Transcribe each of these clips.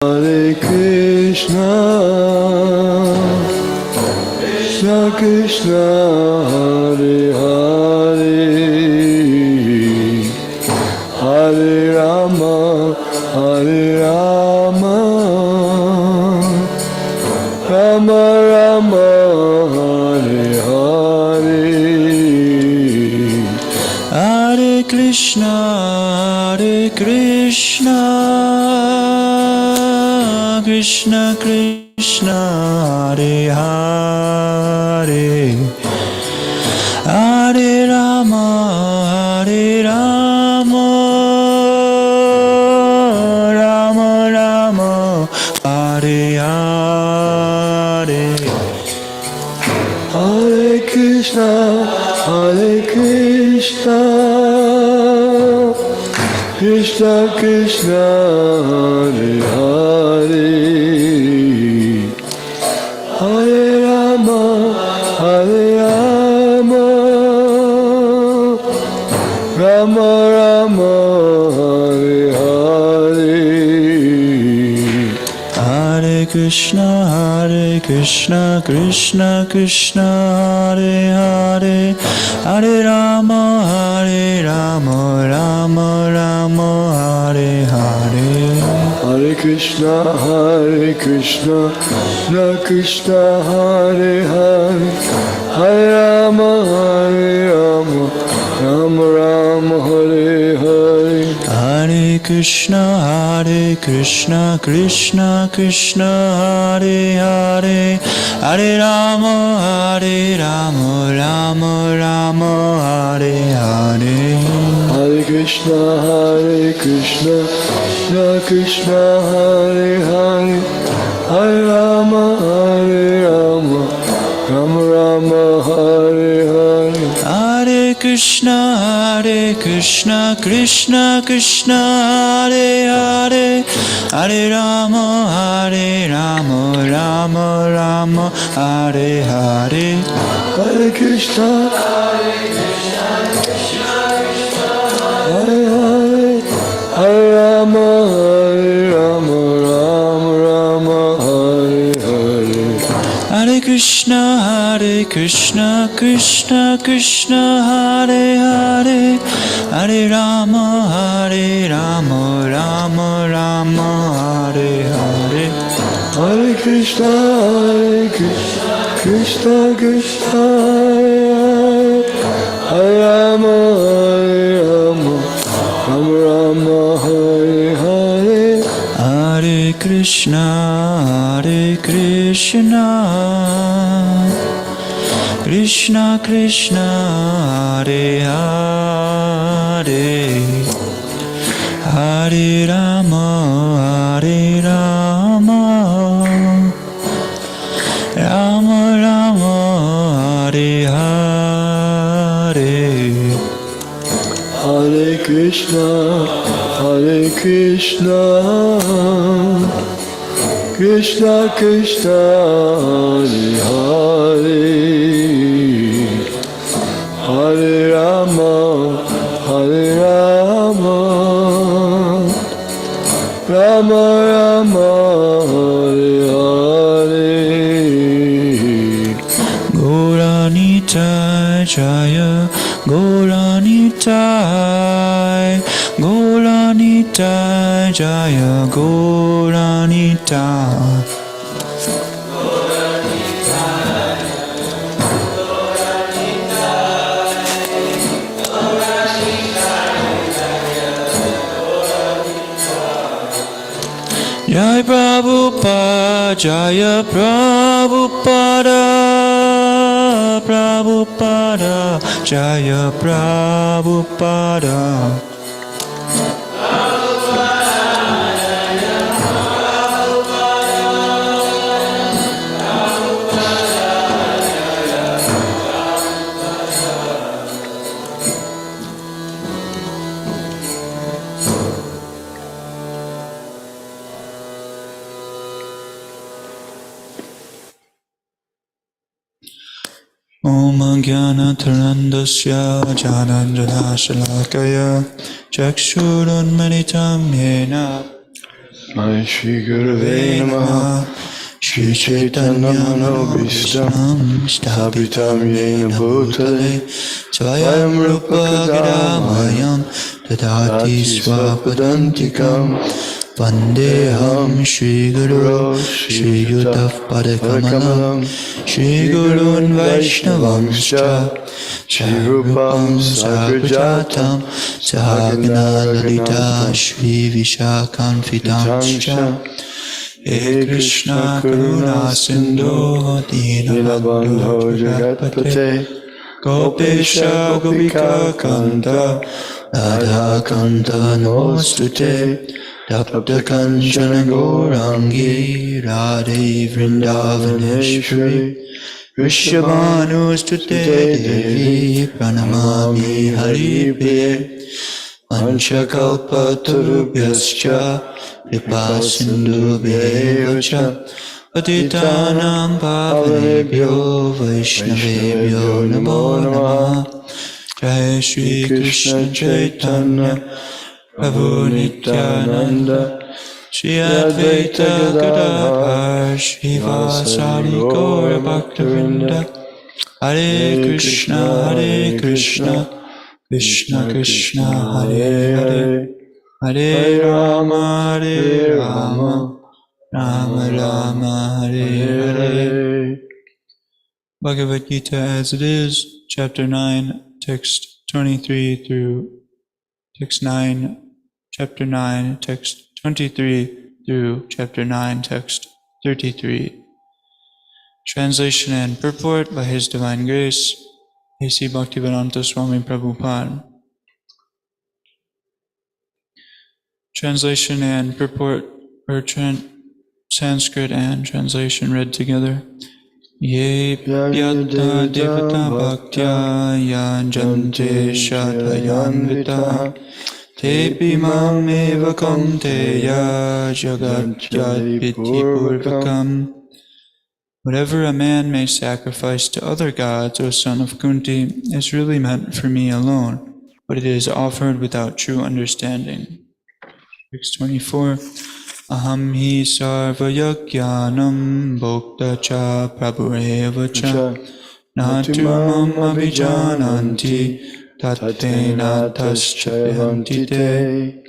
Hare Krishna, Krishna Krishna, Hare Hare, Hare Rama, Hare Rama, Rama Rama, Hare Hare, Hare Krishna, Hare Krishna, Krishna Krishna, Hare Hare, Hare Rama, Hare Rama, Rama Rama, Hare Hare. Hare Krishna, Hare Krishna, Krishna Krishna, Hare Hare, Hare Rama, Hare Rama, Rama Rama, Hare Hare. Hare Krishna, Krishna Krishna, Hare Hare, Hare Rama, Rama Rama, Hare Hare. Hare Krishna, Krishna Krishna, Hare Hare, Hare Rama, Rama Rama, Hare Hare. Hare Krishna, Krishna Krishna, Hare Hare, Hare Rama, Rama Rama, Hare Hare. Hare Krishna, Krishna Krishna, Hare Hare, Hare Rama, Rama Rama, Hare Hare. Hare Krishna, Krishna Krishna, Hare Hare, Hare Rama, Rama Rama, Hare Hare. Hare Krishna, Hare Hare, Hare Rama, Rama Rama, Hare Hare. Hare Krishna, Krishna Krishna, Hare Hare, Hare Rama, Rama Rama, Hare Hare. Hare Krishna, Krishna Krishna, Hare Rama, Rama Rama, Hare Hare. Hare Krishna, Krishna Krishna, Hare Hare, Hare Rama, Rama Rama, Hare Hare. Hare Krishna, Krishna Krishna, Hare Hare, Hare Rama, Rama Rama, Hare Hare. Gauranitai Jaya, Gauranitai Jaya, Gauranitai. Jai Prabhupada, Jaya Prabhupada, Jaya Prabhupada. Om Jnana-Tarandasya Jananjana-Shalakaya Chakshurunmanitam Yena Tasmai Shri Gurave Namaha. Shri Chaitanya Manobhishtam Sthapitam Yena Bhutale Svayam Rupa Kadamayam Tadati Swapadantikam Vandeham Shri Guru Shri Yutav Padakamalam Shri Gurun Vaishnavamscha Shri Rupam Sagrajatam Sahagana Lalita Shri Vishakhanvitamscha He Krishna Karuna Sindhu Dinabandho Jagatpate Gopesha Gopika Kanta Radha Kanta Namostute Tapta Kanchana Gaurangi Radhe Vrindavaneshwari Rishabhanustute Devi Pranamami Haripriye Vanchakalpatarubhyascha Kripa Sindhubhyo cha Patitanam Pavanebhyo Vaishnavebhyo Namo Namaha. Jai Shri Krishna Chaitanya Prabhu Nityananda Shri Advaita Gadadhar Srivasadi Gaura Bhaktivinoda. Hare Krishna Krishna Krishna Hare Hare Hare Rama Rama Rama Hare Hare. Bhagavad-gita as it is, chapter 9, text 23 through text 9, chapter 9, text 23 through chapter 9, text 33. Translation and purport by His Divine Grace, A.C. Bhaktivedanta Swami Prabhupada. Translation and purport, or Sanskrit and translation read together. Ye pyata devata bhaktya yanjante shatayanvita tepi mam eva kaunteya jagatyadviti purvakam. Whatever a man may sacrifice to other gods, O son of Kunti, is really meant for me alone, but it is offered without true understanding. 624. Aham hi sarvayagyanam bhokta cha prabhureva cha natu mam abhijananti tattena taschyavanti te.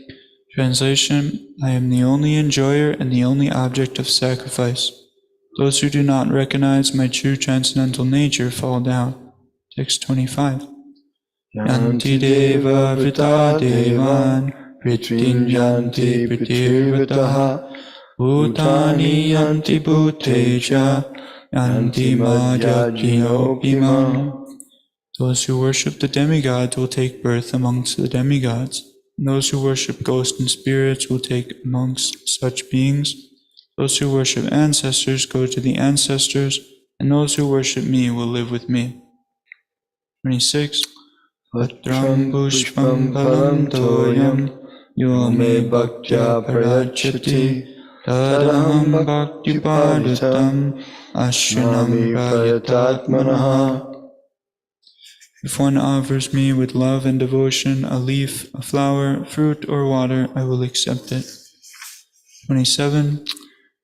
Translation: I am the only enjoyer and the only object of sacrifice. Those who do not recognize my true transcendental nature fall down. Text 25. Yanti deva vrita devan Pritvinjanti pritirvataha Bhutani yanti bhuteja Yanti madhyajinopimam. Those who worship the demigods will take birth amongst the demigods, and those who worship ghosts and spirits will take amongst such beings. Those who worship ancestors go to the ancestors, and those who worship me will live with me. 26. Patram pushpam palam toyam Yo me bhaktya parajyati tadaham bhakti padatam ashranam prayatatmanaha. If one offers me with love and devotion a leaf, a flower, fruit, or water, I will accept it. 27.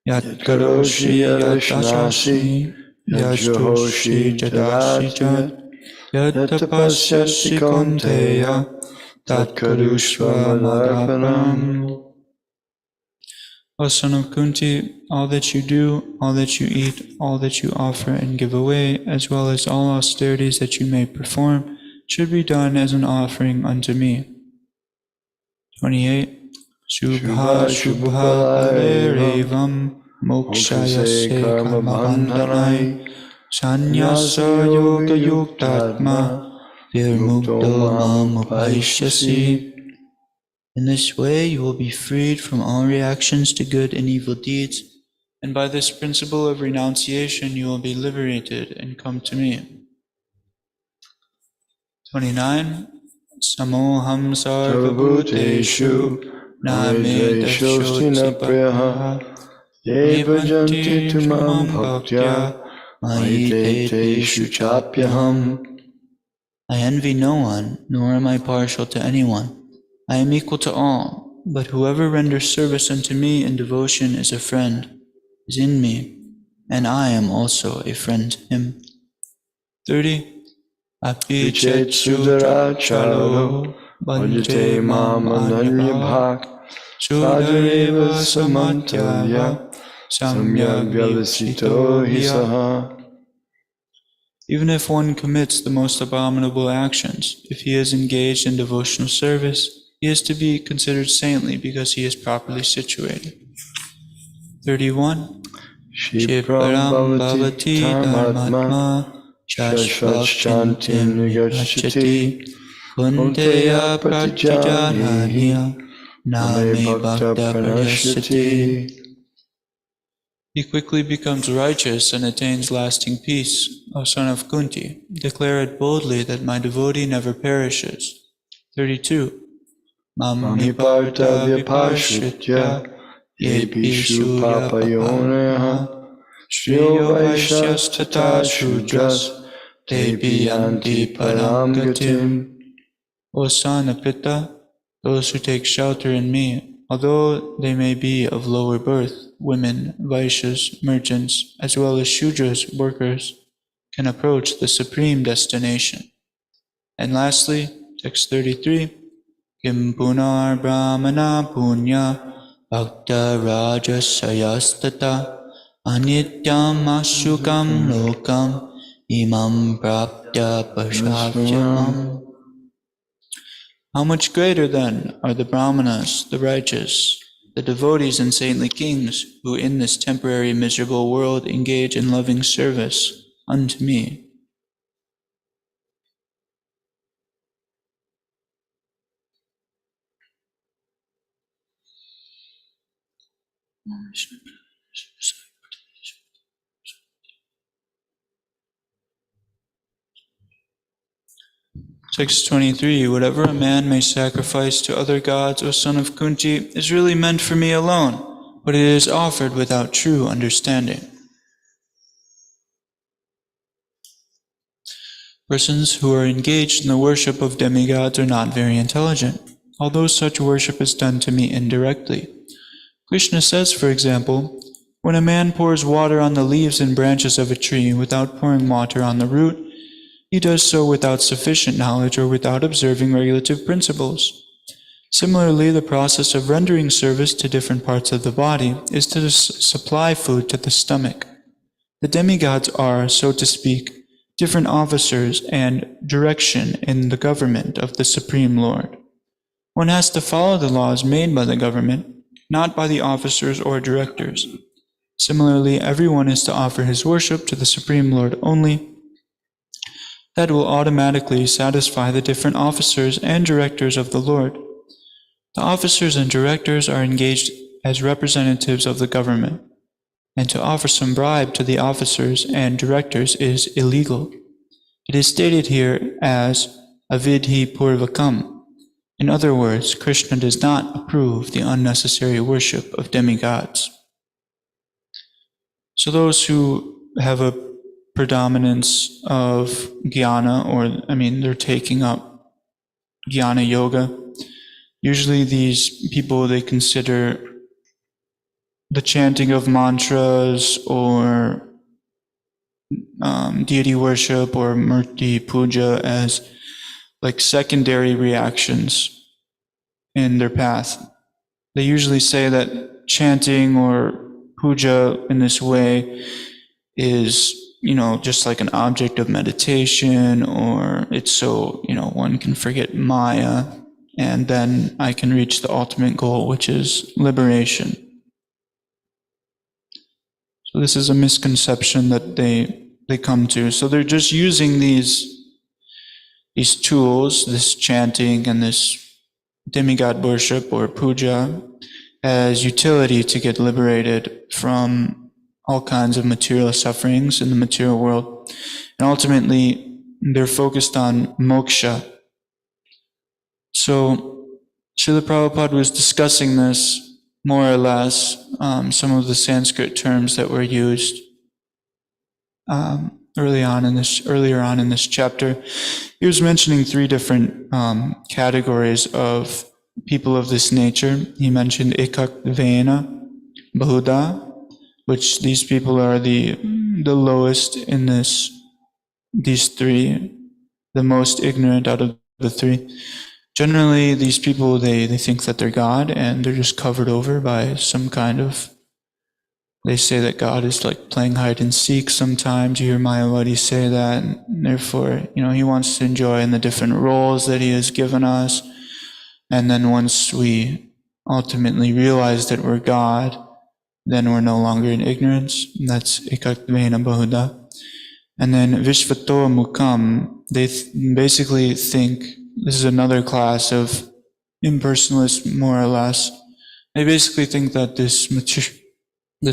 Yat karoshi yadashashi yajtoshi jadashi jat yat tapasyasi konteya tat karushva madhapanam. O son of Kunti, all that you do, all that you eat, all that you offer and give away, as well as all austerities that you may perform, should be done as an offering unto me. 28. Shubha Shubha Averevam Mokshayase Karma Bandhanai Sanyasa Yoga Yuktatma Virmukto Mam Upaishyasi. In this way you will be freed from all reactions to good and evil deeds, and by this principle of renunciation you will be liberated and come to me. 29. Samoham sarvabhuteshu name dashosti na priyaha evajanti tumam bhaktya mahiteteshu chapyaham. I envy no one, nor am I partial to anyone. I am equal to all, but whoever renders service unto me in devotion is a friend, is in me, and I am also a friend to him. 30. Api chet sudara chalo bhajate mam ananyabhak sudareva samantalya samyak vyavasito hisaha. Even if one commits the most abominable actions, if he is engaged in devotional service, he is to be considered saintly because he is properly situated. 31. Shiparam bhavati dharmatma shashvachantim nigachati kunteya pratyajaniya name bhakta pranashyati. He quickly becomes righteous and attains lasting peace. O son of Kunti, declare it boldly that my devotee never perishes. 32. Mami parta vipashritya yepishu papayoneha shriyo vaishyas tata shudras tepi yanti param gatim. O son of Pitta, those who take shelter in me, although they may be of lower birth, women, vaishyas, merchants, as well as shudras, workers, can approach the supreme destination. And lastly, text 33, Kim punar brahmana punya bhakta rajasayastata anityam ashukam lokam imam praptya pashavyamam. How much greater then are the brahmanas, the righteous, the devotees and saintly kings, who in this temporary miserable world engage in loving service unto me. Text 23. Whatever a man may sacrifice to other gods, O son of Kunti, is really meant for me alone, but it is offered without true understanding. Persons who are engaged in the worship of demigods are not very intelligent, although such worship is done to me indirectly. Krishna says, for example, when a man pours water on the leaves and branches of a tree without pouring water on the root, he does so without sufficient knowledge or without observing regulative principles. Similarly, the process of rendering service to different parts of the body is to supply food to the stomach. The demigods are, so to speak, different officers and direction in the government of the Supreme Lord. One has to follow the laws made by the government, not by the officers or directors. Similarly, everyone is to offer his worship to the Supreme Lord only. That will automatically satisfy the different officers and directors of the Lord. The officers and directors are engaged as representatives of the government, and to offer some bribe to the officers and directors is illegal. It is stated here as avidhi purvakam. In other words, Krishna does not approve the unnecessary worship of demigods. So those who have a predominance of jnana, they're taking up jnana yoga. Usually these people, they consider the chanting of mantras or deity worship or murti puja as like secondary reactions in their path. They usually say that chanting or puja in this way is just like an object of meditation, or it's so, one can forget Maya, and then I can reach the ultimate goal, which is liberation. So this is a misconception that they come to. So they're just using these tools, this chanting and this demigod worship or puja, as utility to get liberated from all kinds of material sufferings in the material world. And ultimately, they're focused on moksha. So, Srila Prabhupada was discussing this more or less, some of the Sanskrit terms that were used earlier on in this chapter. He was mentioning three different categories of people of this nature. He mentioned Ekatvena Bahuda, which these people are the lowest in these three, the most ignorant out of the three. Generally, these people, they think that they're God, and they're just covered over by some kind of, they say that God is like playing hide and seek sometimes. You hear Mayavadi say that, and therefore, he wants to enjoy in the different roles that he has given us. And then once we ultimately realize that we're God, then we're no longer in ignorance. And that's Ekatvena Bahuda. And then Vishvato Mukam, they basically think, this is another class of impersonalists, more or less. They basically think that this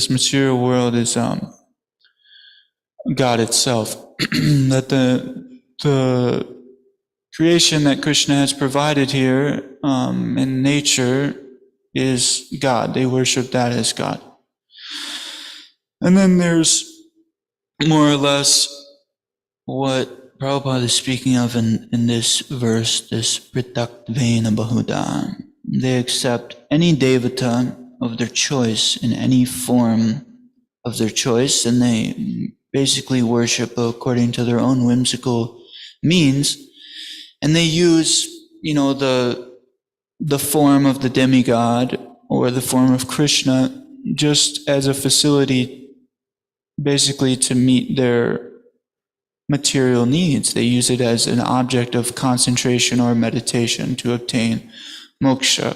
material world is God itself. That the creation that Krishna has provided here in nature is God. They worship that as God. And then there's more or less what Prabhupada is speaking of in this verse, this Pritaktveena Bahuda. They accept any devata of their choice in any form of their choice, and they basically worship according to their own whimsical means, and they use, the form of the demigod or the form of Krishna just as a facility, basically to meet their material needs. They use it as an object of concentration or meditation to obtain moksha.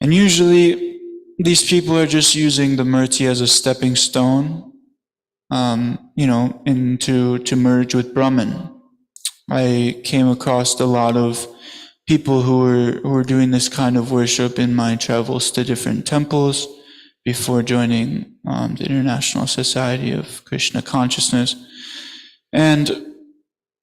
And usually these people are just using the murti as a stepping stone, to merge with Brahman. I came across a lot of people who were doing this kind of worship in my travels to different temples before joining the International Society of Krishna Consciousness. And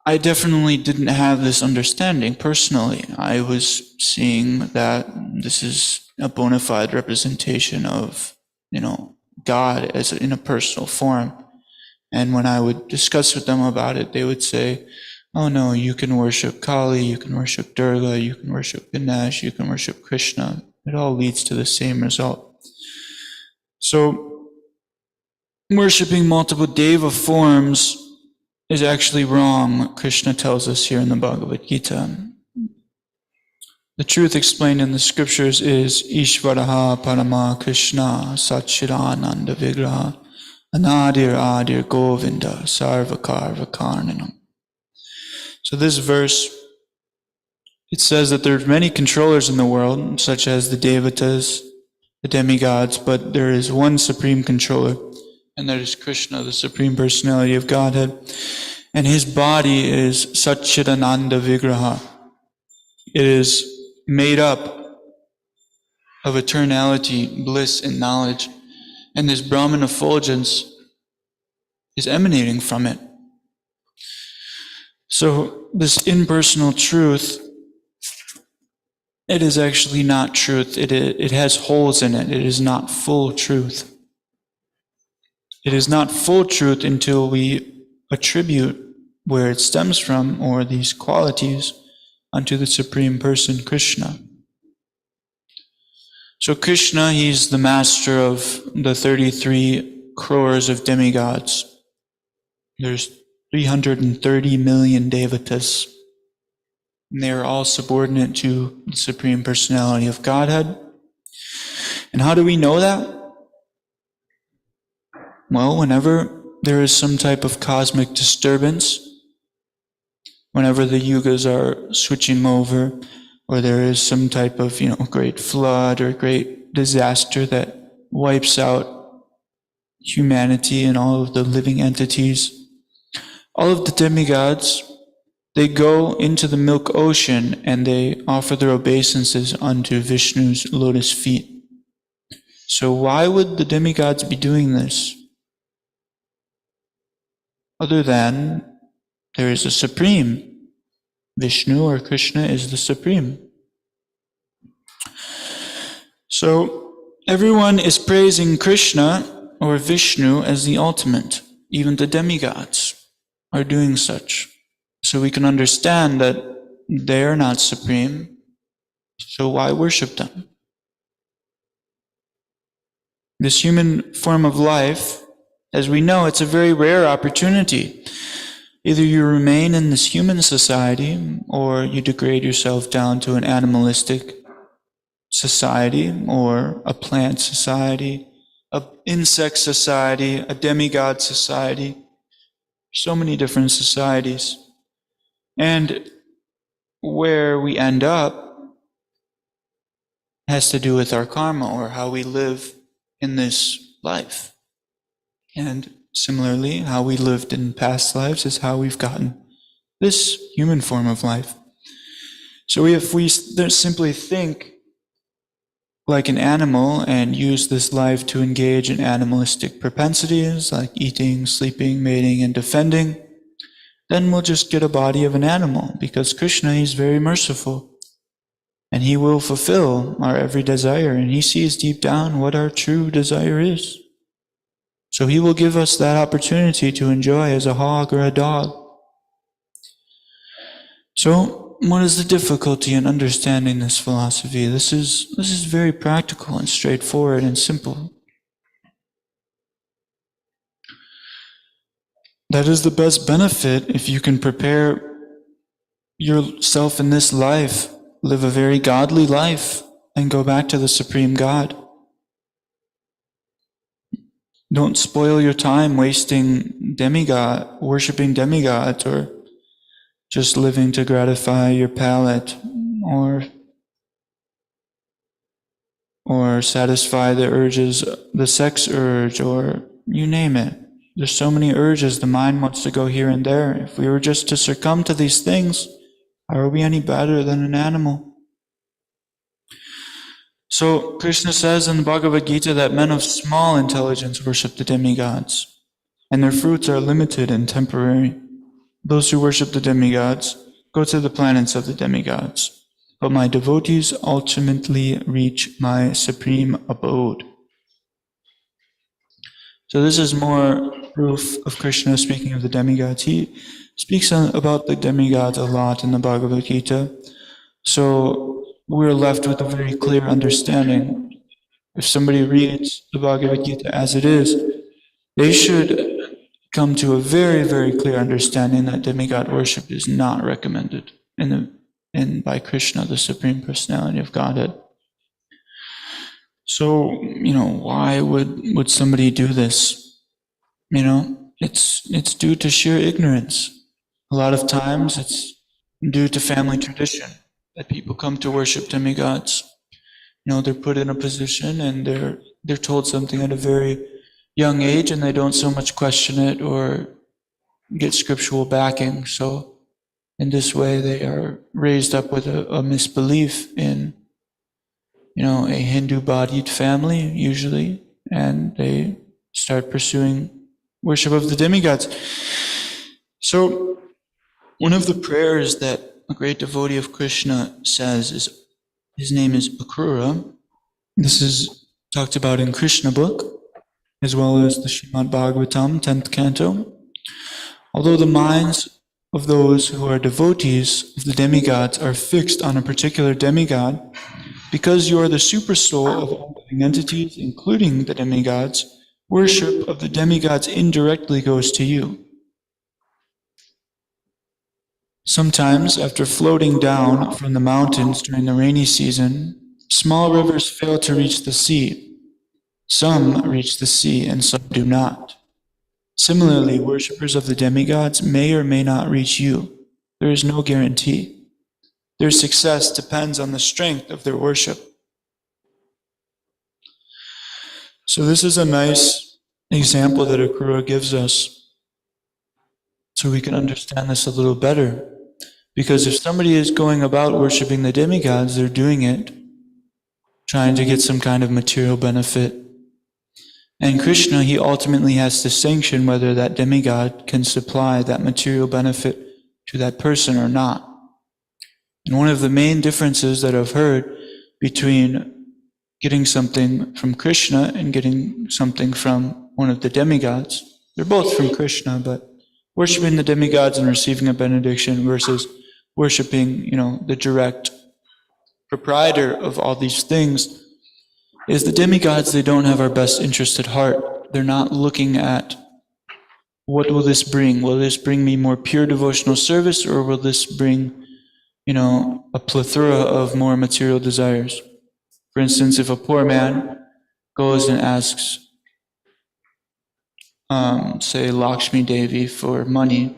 I definitely didn't have this understanding personally. I was seeing that this is a bona fide representation of, God as in a personal form. And when I would discuss with them about it, they would say, oh no, you can worship Kali, you can worship Durga, you can worship Ganesh, you can worship Krishna. It all leads to the same result. So, worshipping multiple deva forms is actually wrong, Krishna tells us here in the Bhagavad-gita. The truth explained in the scriptures is Ishvaraha Parama Krishna Satchidananda Vigraha Anadir Adir Govinda Sarvakarva Karnanam. So this verse, it says that there are many controllers in the world, such as the devatas, the demigods, but there is one supreme controller, and that is Krishna, the Supreme Personality of Godhead. And his body is Satchidananda Vigraha. It is made up of eternality, bliss, and knowledge. And this Brahman effulgence is emanating from it. So this impersonal truth, it is actually not truth. It has holes in it. It is not full truth. It is not full truth until we attribute where it stems from, or these qualities, unto the Supreme Person, Krishna. So Krishna, he's the master of the 33 crores of demigods. There's 330 million devatas. And they are all subordinate to the Supreme Personality of Godhead. And how do we know that? Well, whenever there is some type of cosmic disturbance, whenever the yugas are switching over, or there is some type of, great flood or great disaster that wipes out humanity and all of the living entities, all of the demigods, they go into the milk ocean and they offer their obeisances unto Vishnu's lotus feet. So why would the demigods be doing this? Other than there is a supreme. Vishnu or Krishna is the supreme. So everyone is praising Krishna or Vishnu as the ultimate. Even the demigods are doing such. So we can understand that they are not supreme. So why worship them? This human form of life, as we know, it's a very rare opportunity. Either you remain in this human society, or you degrade yourself down to an animalistic society, or a plant society, an insect society, a demigod society. So many different societies. And where we end up has to do with our karma, or how we live in this life. And similarly, how we lived in past lives is how we've gotten this human form of life. So if we simply think like an animal and use this life to engage in animalistic propensities like eating, sleeping, mating, and defending, then we'll just get a body of an animal, because Krishna, he's very merciful. And he will fulfill our every desire, and he sees deep down what our true desire is. So he will give us that opportunity to enjoy as a hog or a dog. So what is the difficulty in understanding this philosophy? This is very practical and straightforward and simple. That is the best benefit if you can prepare yourself in this life, live a very godly life, and go back to the Supreme God. Don't spoil your time wasting worshiping demigods, or just living to gratify your palate, or satisfy the urges, the sex urge, or you name it. There's so many urges, the mind wants to go here and there. If we were just to succumb to these things, how are we any better than an animal? So Krishna says in the Bhagavad-gita that men of small intelligence worship the demigods, and their fruits are limited and temporary. Those who worship the demigods go to the planets of the demigods, but my devotees ultimately reach my supreme abode. So this is more proof of Krishna speaking of the demigods. He speaks about the demigods a lot in the Bhagavad-gita. So we're left with a very clear understanding. If somebody reads the Bhagavad-gita as it is, they should come to a very, very clear understanding that demigod worship is not recommended by Krishna, the Supreme Personality of Godhead. So, why would somebody do this? It's due to sheer ignorance. A lot of times it's due to family tradition that people come to worship demigods. They're put in a position and they're told something at a very young age, and they don't so much question it or get scriptural backing. So in this way, they are raised up with a misbelief in, a Hindu-bodied family, usually, and they start pursuing worship of the demigods. So one of the prayers that a great devotee of Krishna says is, his name is Akrura. This is talked about in Krishna book, as well as the Srimad Bhagavatam, 10th canto. Although the minds of those who are devotees of the demigods are fixed on a particular demigod, because you are the supersoul of all living entities, including the demigods, worship of the demigods indirectly goes to you. Sometimes, after floating down from the mountains during the rainy season, small rivers fail to reach the sea. Some reach the sea and some do not. Similarly, worshippers of the demigods may or may not reach you. There is no guarantee. Their success depends on the strength of their worship. So this is a nice example that Akrura gives us, so we can understand this a little better. Because if somebody is going about worshiping the demigods, they're doing it trying to get some kind of material benefit. And Krishna, he ultimately has to sanction whether that demigod can supply that material benefit to that person or not. And one of the main differences that I've heard between getting something from Krishna and getting something from one of the demigods, they're both from Krishna, but worshiping the demigods and receiving a benediction versus worshiping, the direct proprietor of all these things, is the demigods, they don't have our best interest at heart. They're not looking at, what will this bring? Will this bring me more pure devotional service, or will this bring, a plethora of more material desires? For instance, if a poor man goes and asks, say, Lakshmi Devi for money,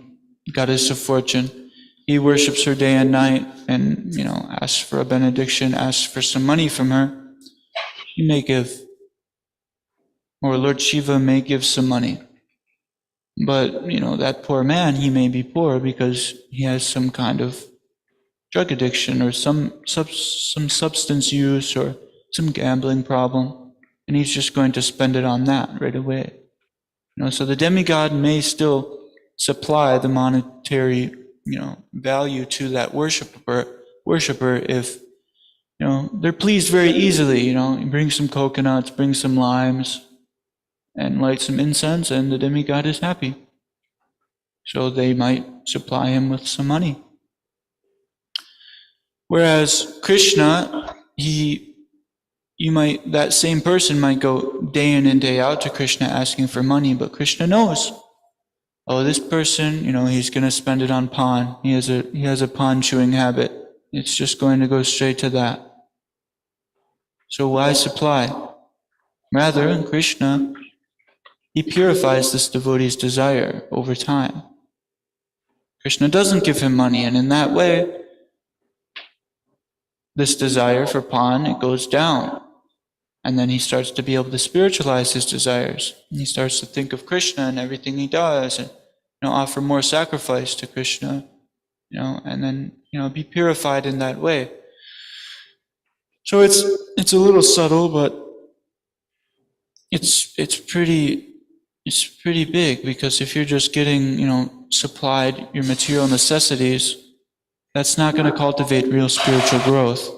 goddess of fortune, he worships her day and night and, asks for a benediction, asks for some money from her, he may give, or Lord Shiva may give some money. But, that poor man, he may be poor because he has some kind of drug addiction or some substance use or some gambling problem, and he's just going to spend it on that right away. So the demigod may still supply the monetary, value to that worshiper if, they're pleased very easily. Bring some coconuts, bring some limes, and light some incense, and the demigod is happy. So they might supply him with some money. Whereas Krishna, that same person might go day in and day out to Krishna asking for money, but Krishna knows, this person, he's going to spend it on pan. He has a pan chewing habit. It's just going to go straight to that. So why supply? Rather, Krishna, he purifies this devotee's desire over time. Krishna doesn't give him money, and in that way, this desire for pan, it goes down. And then he starts to be able to spiritualize his desires. And he starts to think of Krishna and everything he does, and offer more sacrifice to Krishna, and then be purified in that way. So it's a little subtle, but it's pretty big, because if you're just getting supplied your material necessities, that's not going to cultivate real spiritual growth.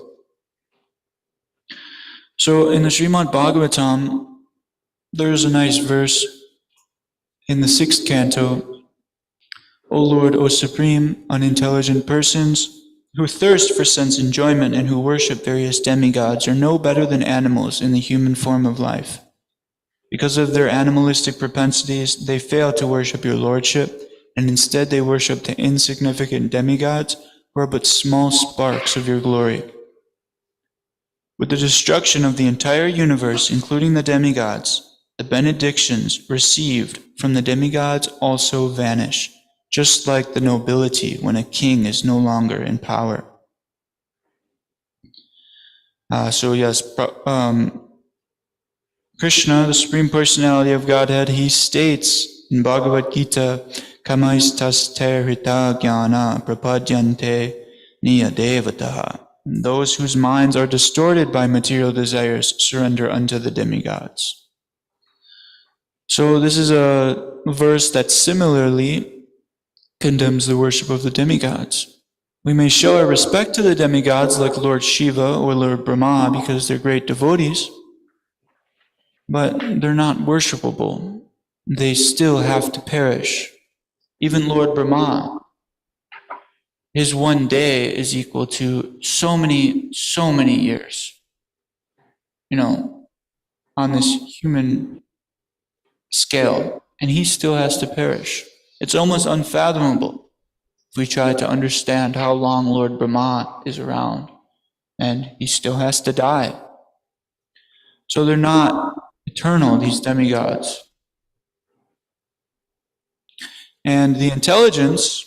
So in the Srimad Bhagavatam, there's a nice verse in the 6th canto. O Lord, O supreme, unintelligent persons who thirst for sense enjoyment and who worship various demigods are no better than animals in the human form of life. Because of their animalistic propensities, they fail to worship your lordship, and instead they worship the insignificant demigods who are but small sparks of your glory. With the destruction of the entire universe, including the demigods, the benedictions received from the demigods also vanish, just like the nobility when a king is no longer in power. Krishna, the Supreme Personality of Godhead, he states in Bhagavad-gita, Kamaistas hrita jnana prapadyante niyadevataha. Those whose minds are distorted by material desires surrender unto the demigods. So this is a verse that similarly condemns the worship of the demigods. We may show our respect to the demigods like Lord Shiva or Lord Brahma because they're great devotees, but they're not worshipable. They still have to perish. Even Lord Brahma, his one day is equal to so many years, on this human scale, and he still has to perish. It's almost unfathomable if we try to understand how long Lord Brahma is around, and he still has to die. So they're not eternal, these demigods. And the intelligence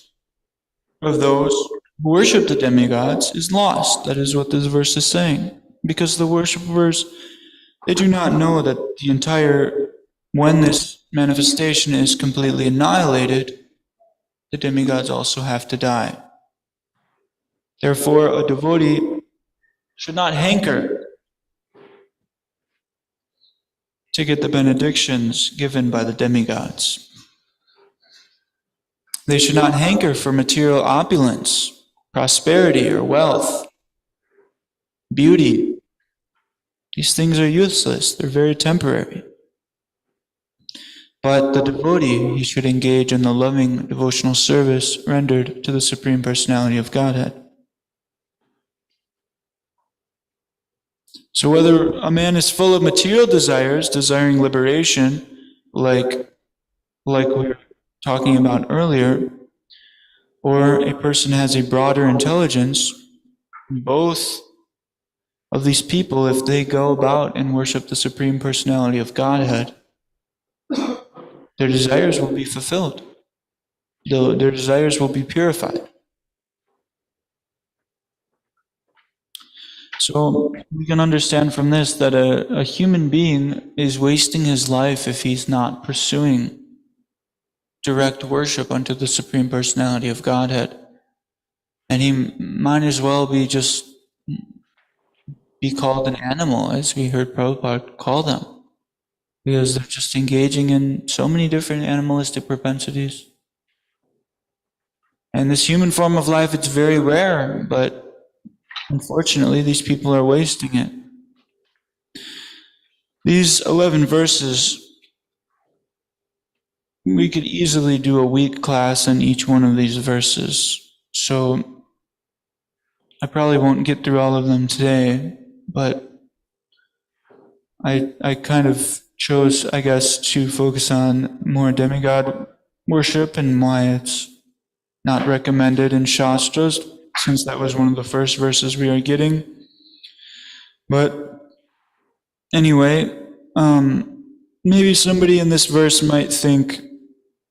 of those who worship the demigods is lost. That is what this verse is saying. Because the worshippers, they do not know that when this manifestation is completely annihilated, the demigods also have to die. Therefore, a devotee should not hanker to get the benedictions given by the demigods. They should not hanker for material opulence, prosperity, or wealth, beauty. These things are useless. They're very temporary. But the devotee, he should engage in the loving devotional service rendered to the Supreme Personality of Godhead. So whether a man is full of material desires, desiring liberation, like we were talking about earlier, or a person has a broader intelligence, both of these people, if they go about and worship the Supreme Personality of Godhead, their desires will be fulfilled. Their desires will be purified. So we can understand from this that a human being is wasting his life if he's not pursuing direct worship unto the Supreme Personality of Godhead. And he might as well be called an animal, as we heard Prabhupada call them, because they're just engaging in so many different animalistic propensities. And this human form of life, it's very rare, but unfortunately, these people are wasting it. These 11 verses, we could easily do a week class on each one of these verses. So I probably won't get through all of them today, but I kind of chose, I guess, to focus on more demigod worship and why it's not recommended in Shastras, since that was one of the first verses we are getting. But anyway, maybe somebody in this verse might think,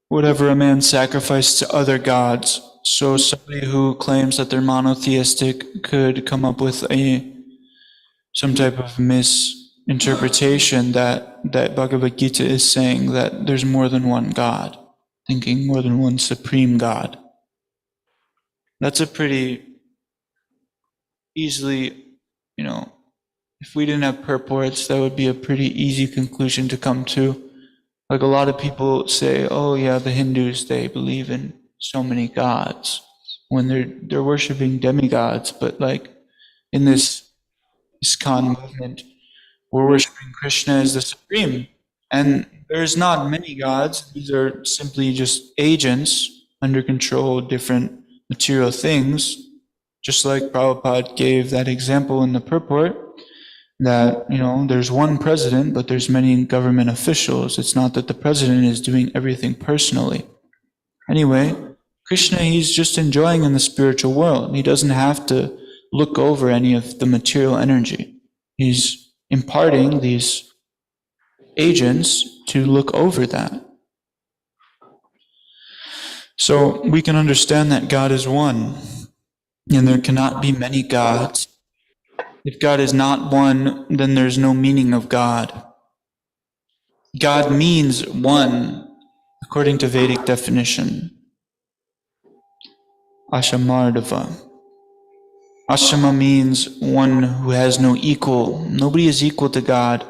whatever a man sacrificed to other gods. So somebody who claims that they're monotheistic could come up with some type of misinterpretation that Bhagavad-gita is saying that there's more than one God, thinking more than one supreme God. That's a pretty easily, if we didn't have purports, that would be a pretty easy conclusion to come to. Like a lot of people say, oh yeah, the Hindus, they believe in so many gods when they're worshiping demigods, but like in this ISKCON movement, we're worshiping Krishna as the supreme. And there's not many gods. These are simply just agents under control of different material things. Just like Prabhupada gave that example in the purport, that, there's one president, but there's many government officials. It's not that the president is doing everything personally. Anyway, Krishna, he's just enjoying in the spiritual world. He doesn't have to look over any of the material energy. He's imparting these agents to look over that. So we can understand that God is one, and there cannot be many gods. If God is not one, then there's no meaning of God. God means one, according to Vedic definition. Ashamardava. Ashama means one who has no equal. Nobody is equal to God.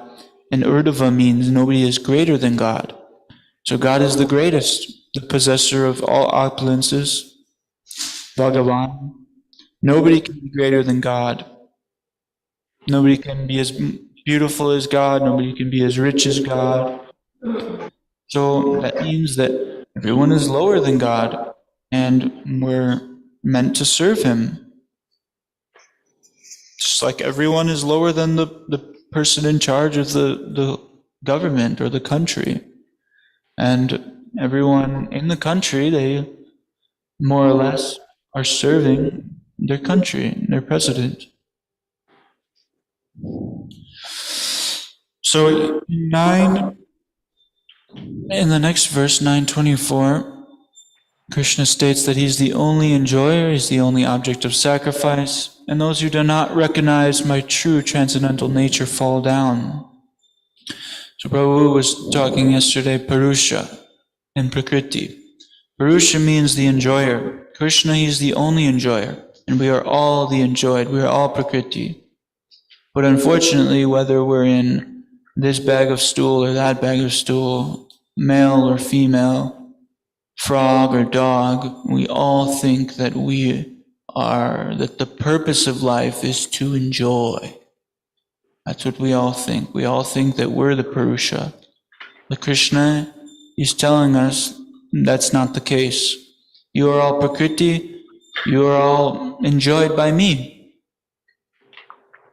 And Urdhava means nobody is greater than God. So God is the greatest, the possessor of all opulences. Bhagavan. Nobody can be greater than God. Nobody can be as beautiful as God. Nobody can be as rich as God. So that means that everyone is lower than God, and we're meant to serve Him. Just like everyone is lower than the person in charge of the government or the country. And everyone in the country, they more or less are serving their country, their president. So in the next verse, 924, Krishna states that he's the only enjoyer, he's the only object of sacrifice, and those who do not recognize my true transcendental nature fall down. So Prabhu was talking yesterday, Purusha and Prakriti. Purusha means the enjoyer. Krishna, he's the only enjoyer, and we are all the enjoyed. We are all Prakriti. But unfortunately, whether we're in this bag of stool or that bag of stool, male or female, frog or dog, we all think that that the purpose of life is to enjoy. That's what we all think. We all think that we're the Purusha. But Krishna is telling us that's not the case. You are all Prakriti, you are all enjoyed by me.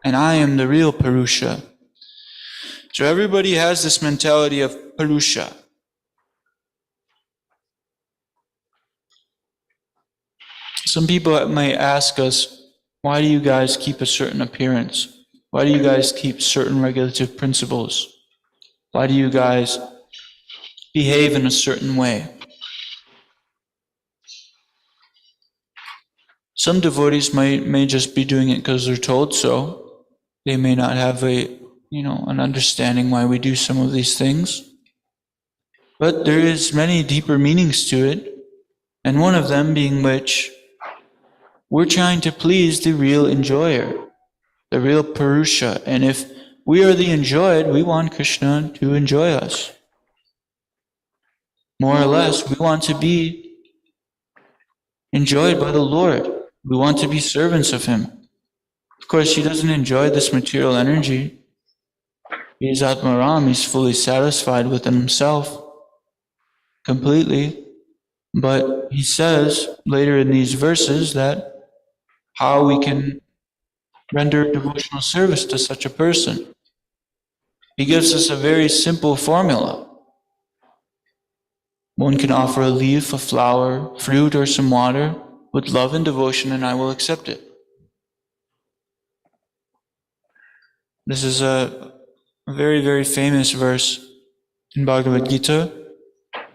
and I am the real Purusha. So everybody has this mentality of Purusha. Some people might ask us, why do you guys keep a certain appearance? Why do you guys keep certain regulative principles? Why do you guys behave in a certain way? Some devotees may just be doing it because they're told so. They may not have an understanding why we do some of these things. But there is many deeper meanings to it, and one of them being which we're trying to please the real enjoyer, the real Purusha. And if we are the enjoyed, we want Krishna to enjoy us. More or less, we want to be enjoyed by the Lord. We want to be servants of Him. Of course, He doesn't enjoy this material energy. He is Atmaram, He's fully satisfied within Himself, completely. But He says later in these verses that how we can render devotional service to such a person. He gives us a very simple formula. One can offer a leaf, a flower, fruit, or some water with love and devotion, and I will accept it. This is a very, very famous verse in Bhagavad-gita,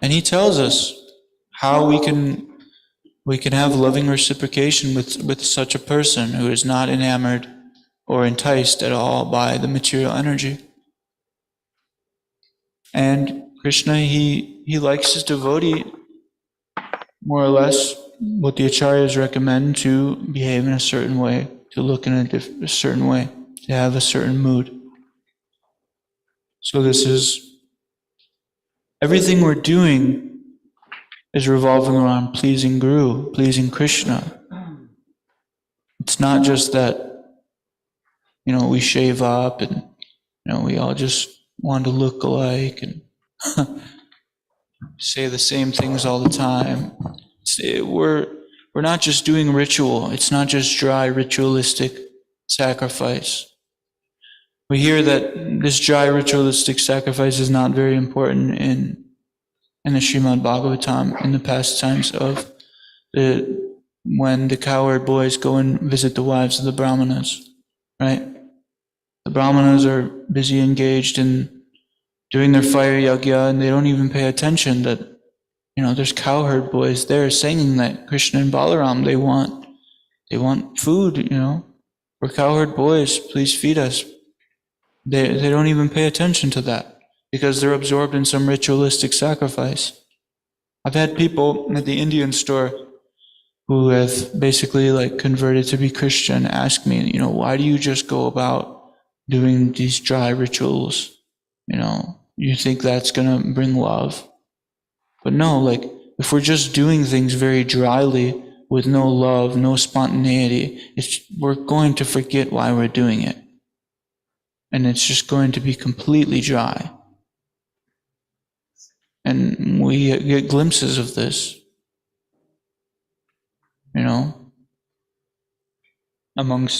and he tells us how we can have loving reciprocation with such a person who is not enamored or enticed at all by the material energy. And Krishna, he likes his devotee, more or less, what the acharyas recommend, to behave in a certain way, to look in a certain way, to have a certain mood. So this is, everything we're doing is revolving around pleasing Guru, pleasing Krishna. It's not just that, we shave up and, we all just want to look alike and say the same things all the time. We're not just doing ritual. It's not just dry ritualistic sacrifice. We hear that this dry ritualistic sacrifice is not very important in the Srimad Bhagavatam, in the pastimes of when the cowherd boys go and visit the wives of the Brahmanas, right? The Brahmanas are busy engaged in doing their fire yagya, and they don't even pay attention that, there's cowherd boys there singing that Krishna and Balaram, they want food, We're cowherd boys, please feed us. They don't even pay attention to that because they're absorbed in some ritualistic sacrifice. I've had people at the Indian store who have basically converted to be Christian ask me, why do you just go about doing these dry rituals? You think that's going to bring love? But no, if we're just doing things very dryly with no love, no spontaneity, we're going to forget why we're doing it. And it's just going to be completely dry. And we get glimpses of this,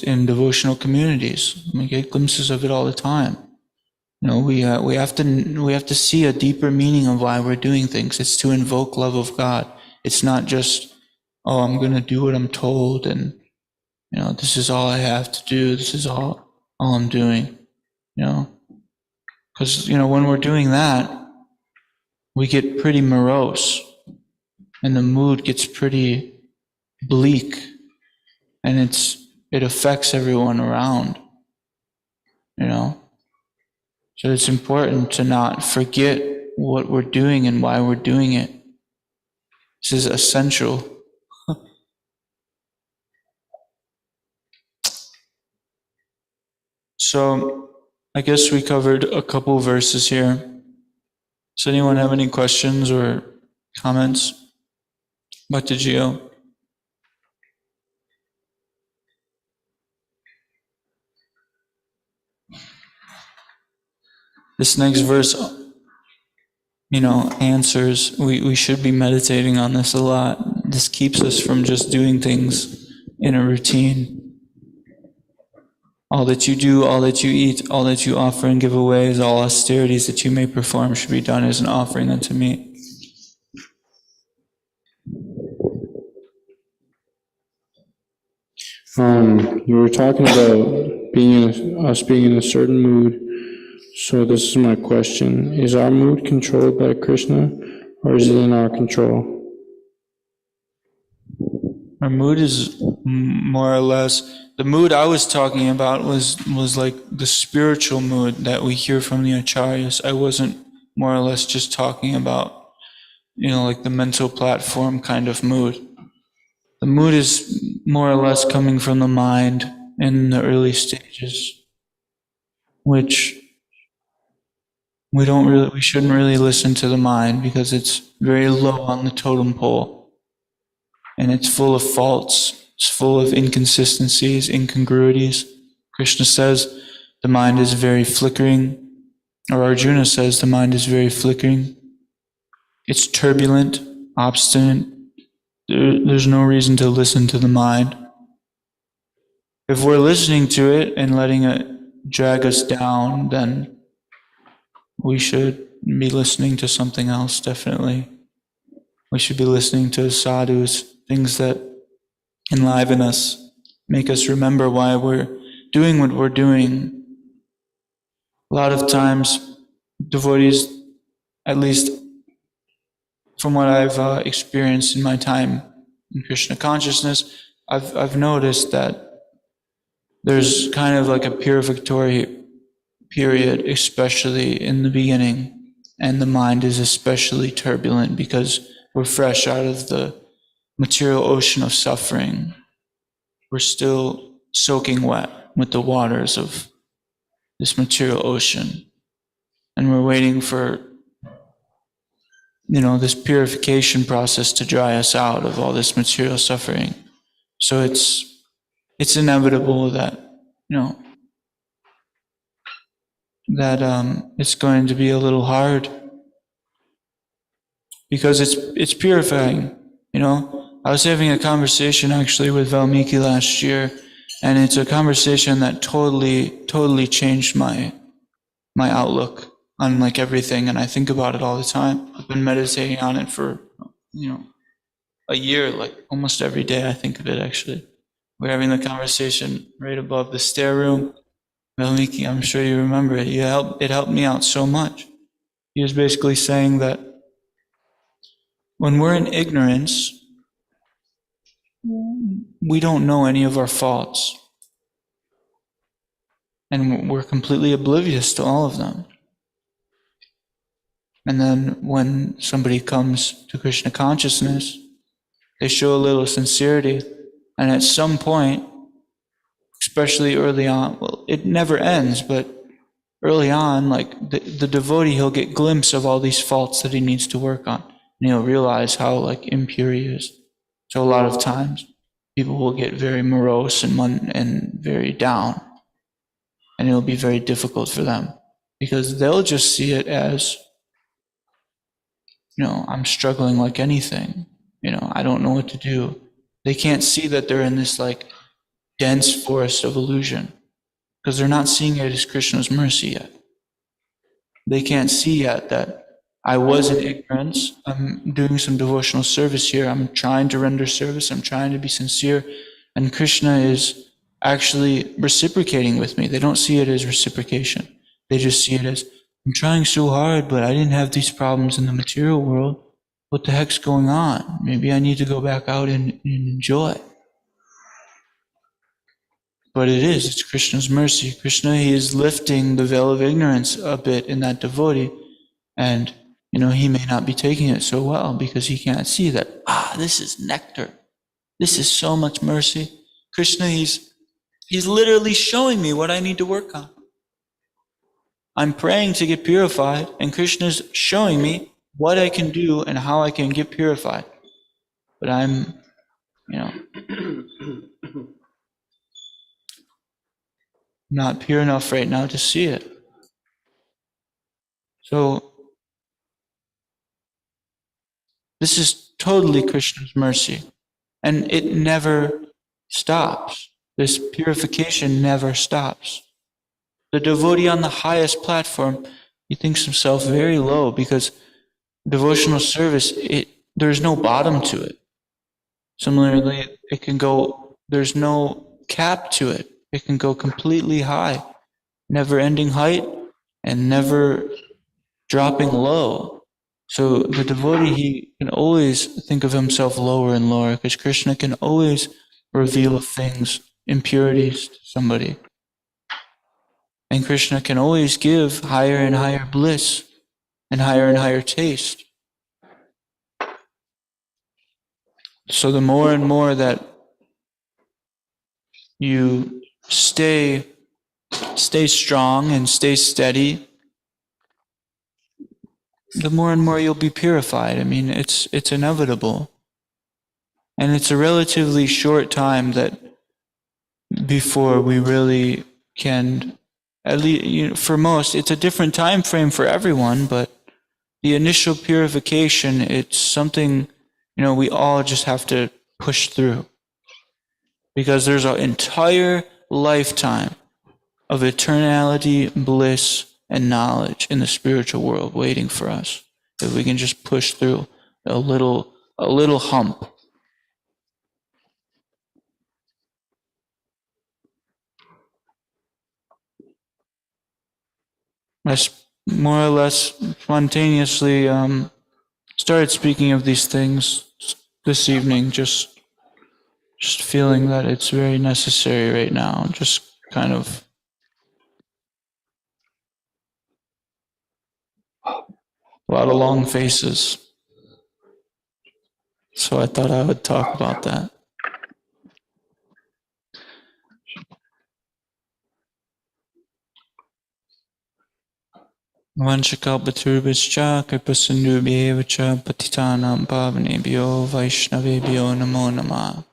in devotional communities. We get glimpses of it all the time. We have to see a deeper meaning of why we're doing things. It's to invoke love of God. It's not just, I'm going to do what I'm told, and this is all I have to do. This is all I'm doing. Because when we're doing that, we get pretty morose, and the mood gets pretty bleak, and it affects everyone around. So it's important to not forget what we're doing and why we're doing it. This is essential. So I guess we covered a couple verses here. Does anyone have any questions or comments? Bhakti Gio? This next verse, answers. We should be meditating on this a lot. This keeps us from just doing things in a routine. All that you do, all that you eat, all that you offer and give away, as all austerities that you may perform should be done as an offering unto me. You were talking about us being in a certain mood. So this is my question. Is our mood controlled by Krishna, or is it in our control? Our mood is more or less, the mood I was talking about was like the spiritual mood that we hear from the acharyas. I wasn't more or less just talking about, like the mental platform kind of mood. The mood is more or less coming from the mind in the early stages, which we shouldn't really listen to the mind because it's very low on the totem pole. And it's full of faults, it's full of inconsistencies, incongruities. Krishna says the mind is very flickering, or Arjuna says the mind is very flickering. It's turbulent, obstinate. There's no reason to listen to the mind. If we're listening to it and letting it drag us down, then we should be listening to something else, definitely. We should be listening to sadhus, things that enliven us, make us remember why we're doing what we're doing. A lot of times, devotees, at least from what I've experienced in my time in Krishna consciousness, I've noticed that there's kind of like a purificatory period, especially in the beginning, and the mind is especially turbulent because we're fresh out of the material ocean of suffering. We're still soaking wet with the waters of this material ocean. And we're waiting for, this purification process to dry us out of all this material suffering. So it's inevitable that, it's going to be a little hard because it's purifying, I was having a conversation actually with Valmiki last year, and it's a conversation that totally changed my outlook on like everything, and I think about it all the time. I've been meditating on it for, a year, like almost every day I think of it actually. We're having the conversation right above the stair room. Valmiki, I'm sure you remember it. It helped me out so much. He was basically saying that when we're in ignorance, we don't know any of our faults. And we're completely oblivious to all of them. And then when somebody comes to Krishna consciousness, they show a little sincerity. And at some point, especially early on, well, it never ends, but early on, like the devotee, he'll get a glimpse of all these faults that he needs to work on. And he'll realize how like impure he is. So a lot of times, people will get very morose and very down. And it'll be very difficult for them because they'll just see it as, I'm struggling like anything. I don't know what to do. They can't see that they're in this like dense forest of illusion because they're not seeing it as Krishna's mercy yet. They can't see yet that I was in ignorance. I'm doing some devotional service here. I'm trying to render service. I'm trying to be sincere. And Krishna is actually reciprocating with me. They don't see it as reciprocation. They just see it as, I'm trying so hard, but I didn't have these problems in the material world. What the heck's going on? Maybe I need to go back out and enjoy. But it's Krishna's mercy. Krishna, he is lifting the veil of ignorance a bit in that devotee. And, he may not be taking it so well because he can't see that, this is nectar. This is so much mercy. Krishna, he's literally showing me what I need to work on. I'm praying to get purified, and Krishna's showing me what I can do and how I can get purified. But I'm, not pure enough right now to see it. So, this is totally Krishna's mercy, and it never stops. This purification never stops. The devotee on the highest platform, he thinks himself very low because devotional service, there's no bottom to it. Similarly, it can go, there's no cap to it. It can go completely high, never-ending height, and never dropping low. So the devotee, he can always think of himself lower and lower because Krishna can always reveal things, impurities to somebody. And Krishna can always give higher and higher bliss and higher taste. So the more and more that you stay strong and stay steady, the more and more you'll be purified. I mean, it's inevitable. And it's a relatively short time that before we really can, at least for most, it's a different time frame for everyone, but the initial purification, it's something, we all just have to push through. Because there's an entire lifetime of eternality, bliss, and knowledge in the spiritual world waiting for us. If we can just push through a little hump. I more or less spontaneously started speaking of these things this evening, just feeling that it's very necessary right now. Just kind of a lot of long faces. So I thought I would talk about that. Vanchakalpatarubhascha kripasindubhyevacha patitanam pavanebhyo vaishnavebhyo namo namah.